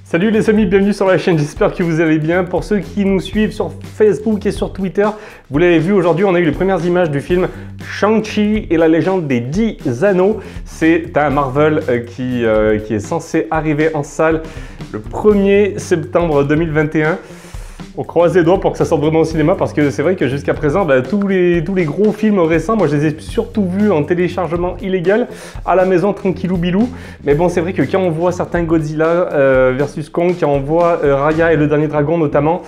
Salut les amis, bienvenue sur la chaîne, j'espère que vous allez bien. Pour ceux qui nous suivent sur Facebook et sur Twitter, vous l'avez vu, aujourd'hui on a eu les premières images du film Shang-Chi et la légende des 10 anneaux. C'est un Marvel qui est censé arriver en salle le 1er septembre 2021. On croise les doigts pour que ça sorte vraiment au cinéma parce que c'est vrai que jusqu'à présent, tous les gros films récents, moi je les ai surtout vus en téléchargement illégal à la maison tranquillou bilou. Mais bon, c'est vrai que quand on voit certains Godzilla versus Kong, quand on voit Raya et le dernier dragon notamment,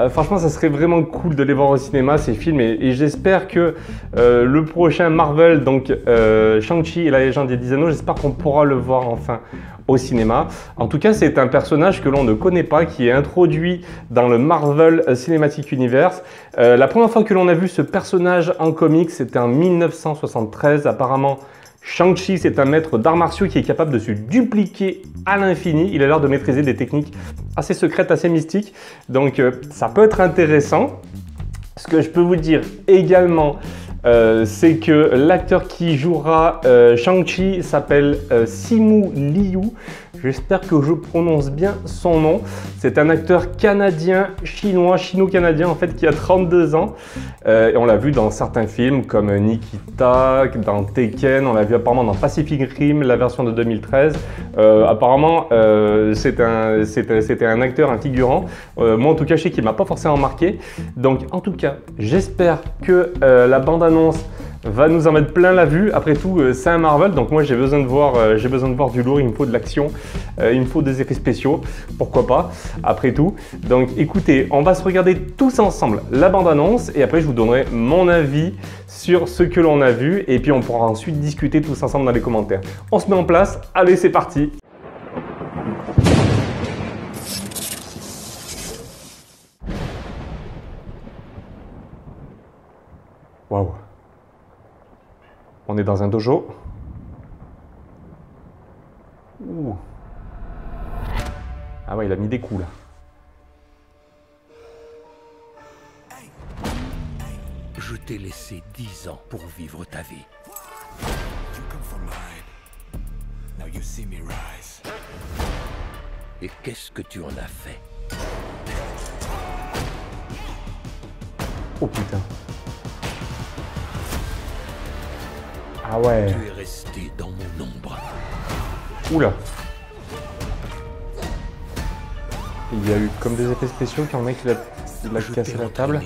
franchement ça serait vraiment cool de les voir au cinéma ces films et j'espère que le prochain Marvel, donc Shang-Chi et la légende des 10 anneaux, j'espère qu'on pourra le voir enfin au cinéma. En tout cas, c'est un personnage que l'on ne connaît pas, qui est introduit dans le Marvel Cinematic Universe. La première fois que l'on a vu ce personnage en comics, c'était en 1973. Apparemment, Shang-Chi, c'est un maître d'arts martiaux qui est capable de se dupliquer à l'infini. Il a l'air de maîtriser des techniques assez secrètes, assez mystiques. Donc, ça peut être intéressant. Ce que je peux vous dire également, c'est que l'acteur qui jouera Shang-Chi s'appelle Simu Liu. J'espère que je prononce bien son nom. C'est un acteur canadien-chinois, chino-canadien en fait, qui a 32 ans. Et on l'a vu dans certains films comme Nikita, dans Tekken, on l'a vu apparemment dans Pacific Rim, la version de 2013. Apparemment, c'était un acteur, un figurant. Moi en tout cas, je sais qu'il ne m'a pas forcément marqué. Donc en tout cas, j'espère que la bande-annonce va nous en mettre plein la vue. Après tout, c'est un Marvel, donc moi j'ai besoin de voir du lourd, il me faut de l'action, il me faut des effets spéciaux, pourquoi pas, après tout. Donc écoutez, on va se regarder tous ensemble la bande-annonce et après je vous donnerai mon avis sur ce que l'on a vu et puis on pourra ensuite discuter tous ensemble dans les commentaires. On se met en place, allez c'est parti. Waouh. On est dans un dojo. Ouh. Ah ouais, il a mis des coups là. Je t'ai laissé 10 ans pour vivre ta vie. Et qu'est-ce que tu en as fait? Oh putain. Ah ouais. Tu es resté dans mon ombre. Oula. Il y a eu comme des effets spéciaux quand le mec il a cassé la table.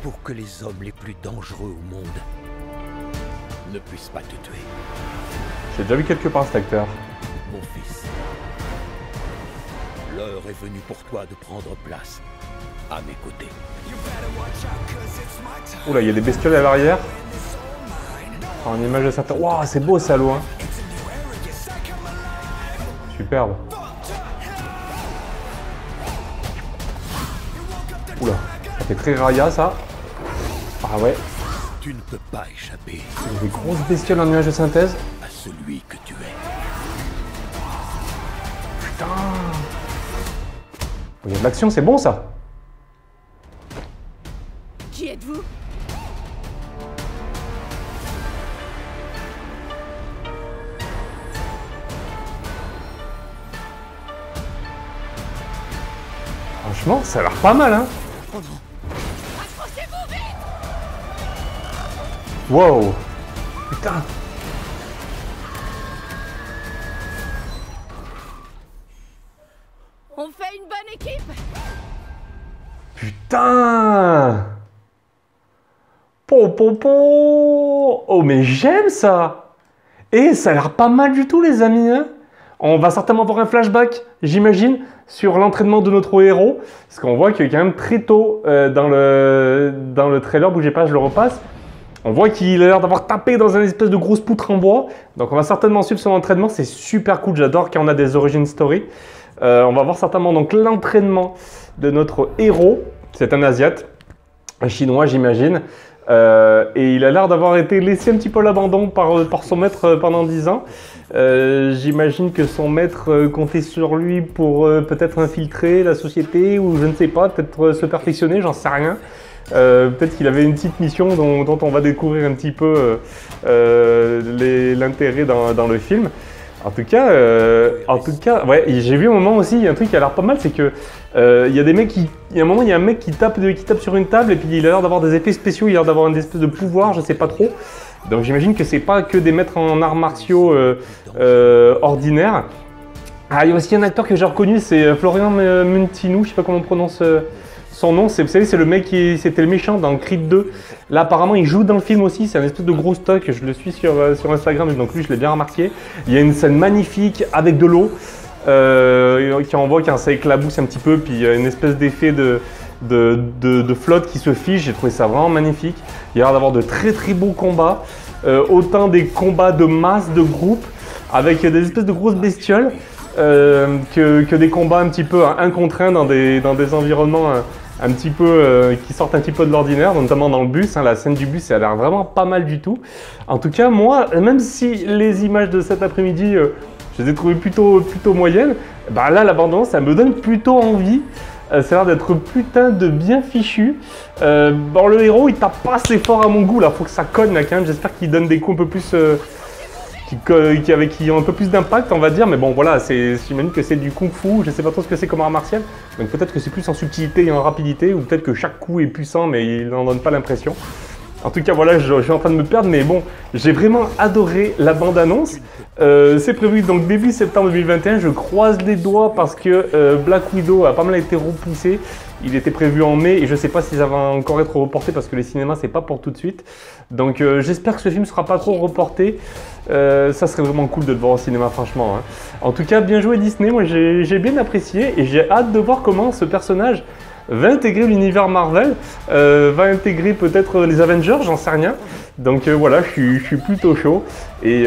Pour que les hommes les plus dangereux au monde ne puissent pas te tuer. J'ai déjà vu quelque part cet acteur. Mon fils, l'heure est venue pour toi de prendre place à mes côtés. Oula, il y a des bestioles à l'arrière. En image de certains. Waouh, c'est beau ça, loin. Superbe. Oula, ça fait très Raya ça. Ah ouais. Tu ne peux pas échapper. Il y a des grosses bestioles en image de synthèse. À celui que tu es. Putain. Il y a de l'action, c'est bon ça. Qui êtes-vous? Franchement, ça a l'air pas mal, hein. Oh non. Accrochez-vous vite! Wow. Putain. On fait une bonne équipe! Putain. Oh, mais j'aime ça. Et ça a l'air pas mal du tout, les amis, hein. On va certainement voir un flashback, j'imagine, sur l'entraînement de notre héros. Parce qu'on voit que quand même très tôt dans le trailer, bougez pas, je le repasse. On voit qu'il a l'air d'avoir tapé dans une espèce de grosse poutre en bois. Donc on va certainement suivre son entraînement. C'est super cool, j'adore quand on a des origin story. On va voir certainement donc l'entraînement de notre héros. C'est un Asiate, un Chinois j'imagine. Et il a l'air d'avoir été laissé un petit peu à l'abandon par son maître pendant 10 ans. J'imagine que son maître comptait sur lui pour peut-être infiltrer la société ou je ne sais pas, peut-être se perfectionner, j'en sais rien. Peut-être qu'il avait une petite mission dont on va découvrir un petit peu l'intérêt dans le film. En tout cas, ouais, j'ai vu un moment aussi, il y a un truc qui a l'air pas mal, c'est que il y a des mecs qui, il y a un moment, il y a un mec qui tape sur une table et puis il a l'air d'avoir des effets spéciaux, il a l'air d'avoir une espèce de pouvoir, je sais pas trop. Donc j'imagine que c'est pas que des maîtres en arts martiaux ordinaires. Ah, il y a aussi un acteur que j'ai reconnu, c'est Florian Munteanu, je sais pas comment on prononce son nom. Vous savez, c'est le mec c'était le méchant dans Creed 2. Là, apparemment, il joue dans le film aussi. C'est un espèce de gros stock. Je le suis sur Instagram, donc lui, je l'ai bien remarqué. Il y a une scène magnifique avec de l'eau qui envoie quand ça éclabousse un petit peu, puis il y a une espèce d'effet de flotte qui se fige. J'ai trouvé ça vraiment magnifique. Il y a l'air d'avoir de très très beaux combats. Autant des combats de masse, de groupe, avec des espèces de grosses bestioles. Que des combats un petit peu un contre un dans des environnements un petit peu qui sortent un petit peu de l'ordinaire, notamment dans le bus. La scène du bus, ça a l'air vraiment pas mal du tout. En tout cas, moi, même si les images de cet après-midi, je les ai trouvées plutôt moyennes, bah là, l'abandon, ça me donne plutôt envie. Ça a l'air d'être putain de bien fichu. Bon, le héros, il tape pas assez fort à mon goût, là. Faut que ça cogne, là, quand même. J'espère qu'il donne des coups un peu plus... qui ont un peu plus d'impact, on va dire, mais bon voilà, j'imagine que c'est du kung-fu, je sais pas trop ce que c'est comme art martial, donc peut-être que c'est plus en subtilité et en rapidité, ou peut-être que chaque coup est puissant mais il n'en donne pas l'impression. En tout cas voilà, je suis en train de me perdre, mais bon, j'ai vraiment adoré la bande-annonce. C'est prévu donc début septembre 2021, je croise les doigts parce que Black Widow a pas mal été repoussé. Il était prévu en mai et je sais pas si ça va encore être reporté parce que les cinémas c'est pas pour tout de suite. Donc j'espère que ce film sera pas trop reporté. Ça serait vraiment cool de le voir au cinéma franchement. En tout cas bien joué Disney, moi j'ai bien apprécié et j'ai hâte de voir comment ce personnage va intégrer l'univers Marvel, va intégrer peut-être les Avengers, j'en sais rien. Donc voilà, je suis plutôt chaud et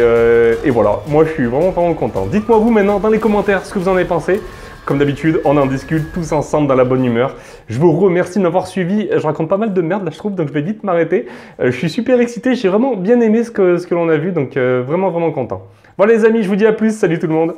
voilà, moi je suis vraiment content. Dites-moi vous maintenant dans les commentaires ce que vous en avez pensé. Comme d'habitude, on en discute tous ensemble dans la bonne humeur. Je vous remercie de m'avoir suivi. Je raconte pas mal de merde là je trouve, donc je vais vite m'arrêter. Je suis super excité, j'ai vraiment bien aimé ce que l'on a vu, donc vraiment content. Voilà les amis, je vous dis à plus, salut tout le monde.